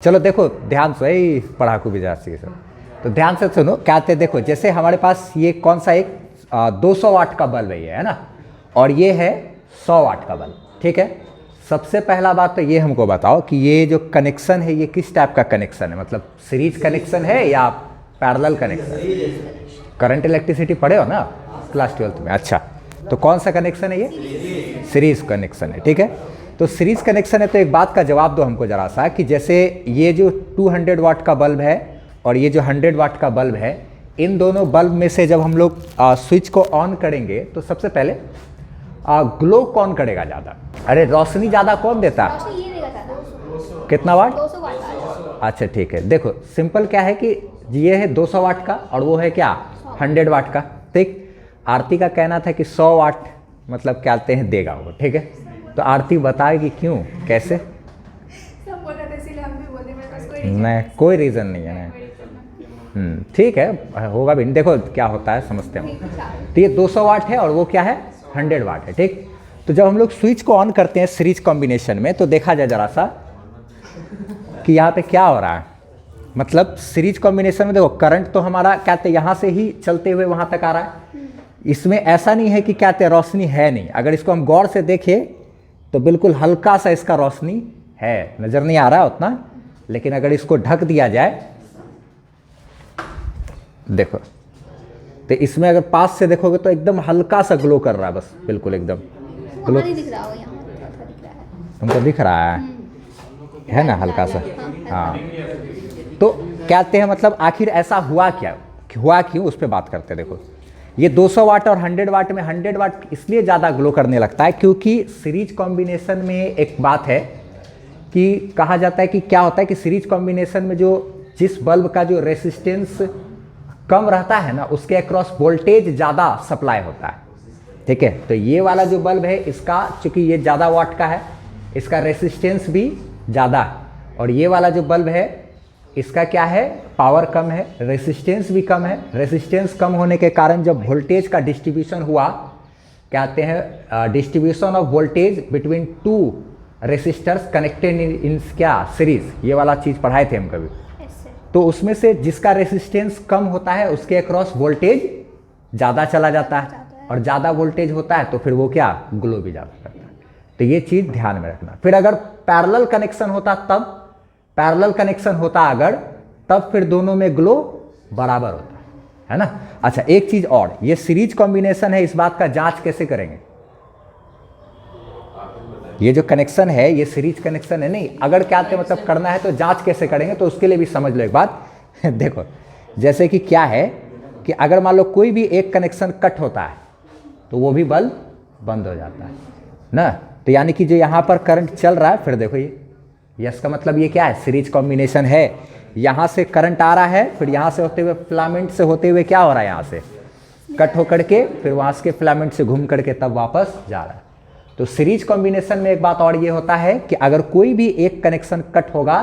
चलो देखो ध्यान से, यही पढ़ाकू विद्यार्थी सब तो ध्यान से सुनो। क्या आते देखो, जैसे हमारे पास ये कौन सा एक 200 वाट का बल्ब है ना, और ये है 100 वाट का बल्ब। ठीक है, सबसे पहला बात तो ये हमको बताओ कि ये जो कनेक्शन है ये किस टाइप का कनेक्शन है, मतलब सीरीज कनेक्शन है या पैरेलल कनेक्शन। करंट इलेक्ट्रिसिटी पढ़े हो ना क्लास 12th में। अच्छा, तो कौन सा कनेक्शन है ये? सीरीज कनेक्शन है। ठीक है, तो सीरीज कनेक्शन है तो एक बात का जवाब दो हमको जरा सा कि जैसे ये जो 200 वाट का बल्ब है और ये जो 100 वाट का बल्ब है, इन दोनों बल्ब में से जब हम लोग स्विच को ऑन करेंगे तो सबसे पहले ग्लो कौन करेगा ज़्यादा? अरे रोशनी ज़्यादा कौन देता है? ये देगा ज़्यादा। कितना वाट? 200 वाट। अच्छा ठीक है, देखो सिंपल क्या है कि ये है 200 वाट का और वो है क्या 100 वाट का। ठीक, आरती का कहना था कि 100 वाट मतलब क्या कहते हैं देगा वो। ठीक है, तो आरती बताएगी क्यों कैसे? सब बोल रहे थे इसीलिए हम भी बोले, मेरे पास कोई नहीं, कोई रीज़न नहीं है। ठीक है, होगा भी। देखो क्या होता है समझते हैं। तो ये 200 वाट है और वो क्या है 100 वाट है। ठीक, तो जब हम लोग स्विच को ऑन करते हैं सीरीज कॉम्बिनेशन में तो देखा जाए जरा सा कि यहाँ पे क्या हो रहा है। मतलब सीरीज कॉम्बिनेशन में देखो करंट तो हमारा क्या कहते हैं यहाँ से ही चलते हुए वहाँ तक आ रहा है। इसमें ऐसा नहीं है कि क्या कहते हैं रोशनी है नहीं। अगर इसको हम गौर से देखें तो बिल्कुल हल्का सा इसका रोशनी है, नज़र नहीं आ रहा उतना, लेकिन अगर इसको ढक दिया जाए देखो तो इसमें अगर पास से देखोगे तो एकदम हल्का सा ग्लो कर रहा है, बस बिल्कुल एकदम ग्लो। नहीं दिख रहा हो, यहाँ थोड़ा दिख रहा है। तुमको दिख रहा है ना हल्का सा? हाँ, तो कहते हैं मतलब आखिर ऐसा हुआ क्या, हुआ क्यों, उस पर बात करते हैं। देखो ये 200 वाट और 100 वाट में 100 वाट इसलिए ज़्यादा ग्लो करने लगता है क्योंकि सीरीज कॉम्बिनेशन में एक बात है कि कहा जाता है कि क्या होता है कि सीरीज कॉम्बिनेशन में जो जिस बल्ब का जो रेसिस्टेंस कम रहता है ना उसके अक्रॉस वोल्टेज ज़्यादा सप्लाई होता है। ठीक है, तो ये वाला जो बल्ब है इसका चूँकि ये ज़्यादा वाट का है, इसका रेसिस्टेंस भी ज़्यादा है, और ये वाला जो बल्ब है इसका क्या है पावर कम है, रेसिस्टेंस भी कम है। रेसिस्टेंस कम होने के कारण जब वोल्टेज का डिस्ट्रीब्यूशन हुआ, कहते हैं distribution of voltage between two resistors connected in क्या सीरीज, ये वाला चीज़ पढ़ाए थे हम कभी। तो उसमें से जिसका रेसिस्टेंस कम होता है उसके अक्रॉस वोल्टेज ज़्यादा चला जाता है, और ज़्यादा वोल्टेज होता है तो फिर वो क्या ग्लो भी ज़्यादा करता है। तो ये चीज़ ध्यान में रखना। फिर अगर पैरेलल कनेक्शन होता तब, पैरेलल कनेक्शन होता अगर तब फिर दोनों में ग्लो बराबर होता है ना। अच्छा एक चीज़ और, ये सीरीज कॉम्बिनेशन है, इस बात का जांच कैसे करेंगे? ये जो कनेक्शन है ये सीरीज कनेक्शन है नहीं, अगर क्या मतलब करना है तो जांच कैसे करेंगे, तो उसके लिए भी समझ लो एक बात। देखो जैसे कि क्या है कि अगर मान लो कोई भी एक कनेक्शन कट होता है तो वो भी बल्ब बंद हो जाता है ना। तो यानी कि जो यहाँ पर करंट चल रहा है, फिर देखो ये इसका मतलब ये क्या है सीरीज कॉम्बिनेशन है। यहाँ से करंट आ रहा है, फिर यहाँ से होते हुए फिलामेंट से होते हुए क्या हो रहा है, यहाँ से कट हो करके फिर वहाँ से फिलामेंट से घूम करके तब वापस जा रहा है। तो सीरीज कॉम्बिनेशन में एक बात और ये होता है कि अगर कोई भी एक कनेक्शन कट होगा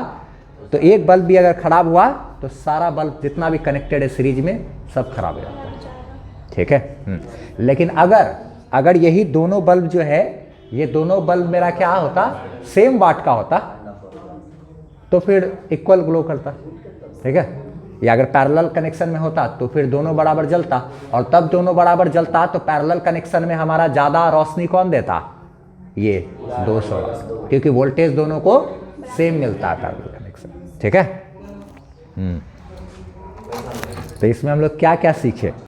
तो एक बल्ब भी अगर खराब हुआ तो सारा बल्ब जितना भी कनेक्टेड है सीरीज में सब खराब हो जाता है। ठीक है, लेकिन अगर यही दोनों बल्ब जो है, ये दोनों बल्ब मेरा क्या होता सेम वाट का होता तो फिर इक्वल ग्लो करता। ठीक है, या अगर पैरेलल कनेक्शन में होता तो फिर दोनों बराबर जलता, और तब दोनों बराबर जलता तो पैरेलल कनेक्शन में हमारा ज़्यादा रोशनी कौन देता, ये 200 वाट, क्योंकि वोल्टेज दोनों को सेम मिलता है पैरेलल कनेक्शन। ठीक है, तो इसमें हम लोग क्या क्या सीखे?